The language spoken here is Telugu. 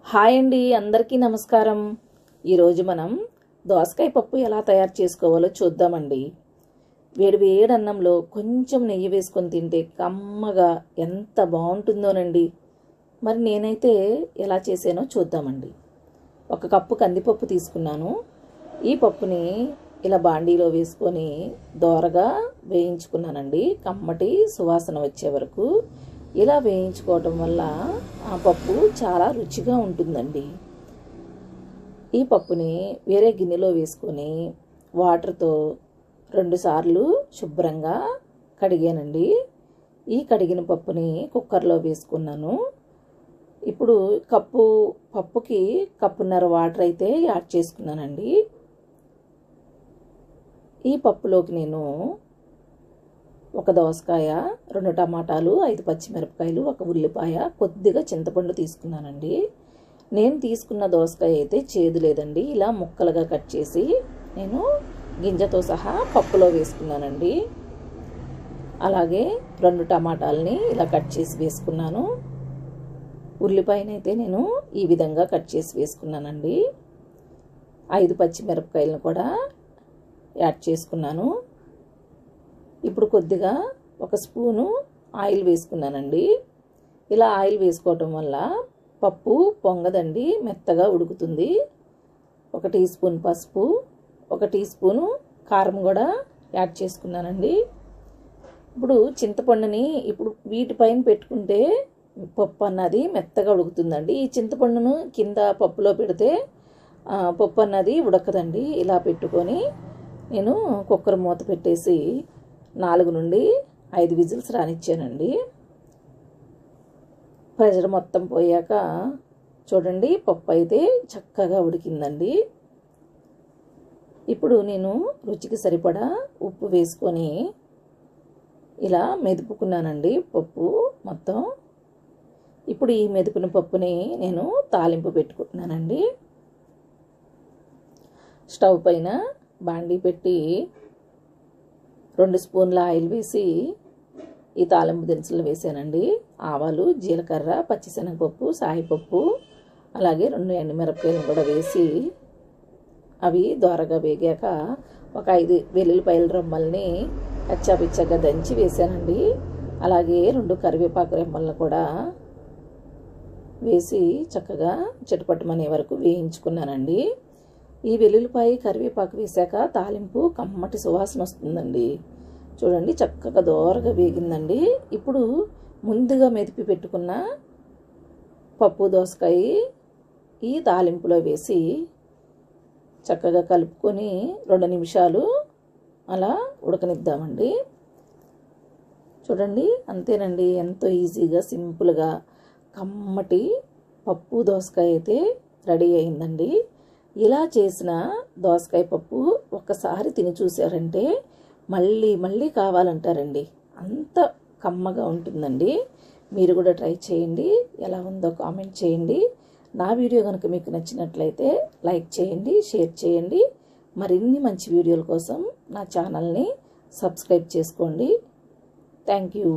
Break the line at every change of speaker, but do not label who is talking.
హాయ్ అండి, అందరికీ నమస్కారం. ఈరోజు మనం దోసకాయ పప్పు ఎలా తయారు చేసుకోవాలో చూద్దామండి. వేడి వేడి అన్నంలో కొంచెం నెయ్యి వేసుకొని తింటే కమ్మగా ఎంత బాగుంటుందోనండి. మరి నేనైతే ఎలా చేసానో చూద్దామండి. 1 కప్పు కందిపప్పు తీసుకున్నాను. ఈ పప్పుని ఇలా బాండీలో వేసుకొని దోరగా వేయించుకున్నానండి. కమ్మటి సువాసన వచ్చే వరకు ఇలా వేయించుకోవటం వల్ల ఆ పప్పు చాలా రుచిగా ఉంటుందండి. ఈ పప్పుని వేరే గిన్నెలో వేసుకొని వాటర్తో 2 సార్లు శుభ్రంగా కడిగానండి. ఈ కడిగిన పప్పుని కుక్కర్లో వేసుకున్నాను. ఇప్పుడు పప్పుకి కప్పున్నర వాటర్ అయితే యాడ్ చేసుకున్నానండి. ఈ పప్పులోకి నేను 1 దోసకాయ, 2 టమాటాలు, 5 పచ్చిమిరపకాయలు, 1 ఉల్లిపాయ, కొద్దిగా చింతపండు తీసుకున్నానండి. నేను తీసుకున్న దోసకాయ అయితే చేదు లేదండి. ఇలా ముక్కలుగా కట్ చేసి నేను గింజతో సహా పప్పులో వేసుకున్నానండి. అలాగే 2 టమాటాలని ఇలా కట్ చేసి వేసుకున్నాను. ఉల్లిపాయనైతే నేను ఈ విధంగా కట్ చేసి వేసుకున్నానండి. 5 పచ్చిమిరపకాయలను కూడా యాడ్ చేసుకున్నాను. ఇప్పుడు కొద్దిగా 1 స్పూను ఆయిల్ వేసుకున్నానండి. ఇలా ఆయిల్ వేసుకోవటం వల్ల పప్పు పొంగదండి, మెత్తగా ఉడుకుతుంది. 1 టీ స్పూన్ పసుపు, 1 టీ స్పూను కారం కూడా యాడ్ చేసుకున్నానండి. ఇప్పుడు చింతపండుని వీటిపైన పెట్టుకుంటే పప్పు అన్నది మెత్తగా ఉడుకుతుందండి. ఈ చింతపండును కింద పప్పులో పెడితే పప్పు అన్నది ఉడకదండి. ఇలా పెట్టుకొని నేను కుక్కర్ మూత పెట్టేసి 4 నుండి 5 విజిల్స్ రానిచ్చానండి. ప్రెషర్ మొత్తం పోయాక చూడండి, పప్పు అయితే చక్కగా ఉడికిందండి. ఇప్పుడు నేను రుచికి సరిపడా ఉప్పు వేసుకొని ఇలా మెదుపుకున్నానండి పప్పు మొత్తం. ఇప్పుడు ఈ మెదుపున పప్పుని నేను తాలింపు పెట్టుకుంటున్నానండి. స్టవ్ పైన బాండీ పెట్టి 2 స్పూన్ల ఆయిల్ వేసి ఈ తాలింపు దినుసులు వేసానండి. ఆవాలు, జీలకర్ర, పచ్చిశనగపప్పు, సాయిపప్పు, అలాగే 2 ఎండుమిరపకాయలు కూడా వేసి అవి దోరగా వేగాక 5 వెల్లుల్లిపాయల రెమ్మల్ని కచ్చాపిచ్చగా దంచి వేసానండి. అలాగే 2 కరివేపాకు రెమ్మలను కూడా వేసి చక్కగా చిటపటమనే వరకు వేయించుకున్నానండి. ఈ వెల్లుల్లిపాయ, కరివేపాకు వేసాక తాలింపు కమ్మటి సువాసన వస్తుందండి. చూడండి, చక్కగా దోరగా వేగిందండి. ఇప్పుడు ముందుగా మెదిపి పెట్టుకున్న పప్పు దోసకాయ ఈ తాలింపులో వేసి చక్కగా కలుపుకొని 2 నిమిషాలు అలా ఉడకనిద్దామండి. చూడండి, అంతేనండి. ఎంతో ఈజీగా, సింపుల్గా కమ్మటి పప్పు దోసకాయ అయితే రెడీ అయిందండి. ఇలా చేసిన దోసకాయ పప్పు ఒక్కసారి తిని చూసారంటే మళ్ళీ మళ్ళీ కావాలంటారండి. అంత కమ్మగా ఉంటుందండి. మీరు కూడా ట్రై చేయండి. ఎలా ఉందో కామెంట్ చేయండి. నా వీడియో కనుక మీకు నచ్చినట్లయితే లైక్ చేయండి, షేర్ చేయండి. మరిన్ని మంచి వీడియోల కోసం నా ఛానల్ని సబ్స్క్రైబ్ చేసుకోండి. Thank you.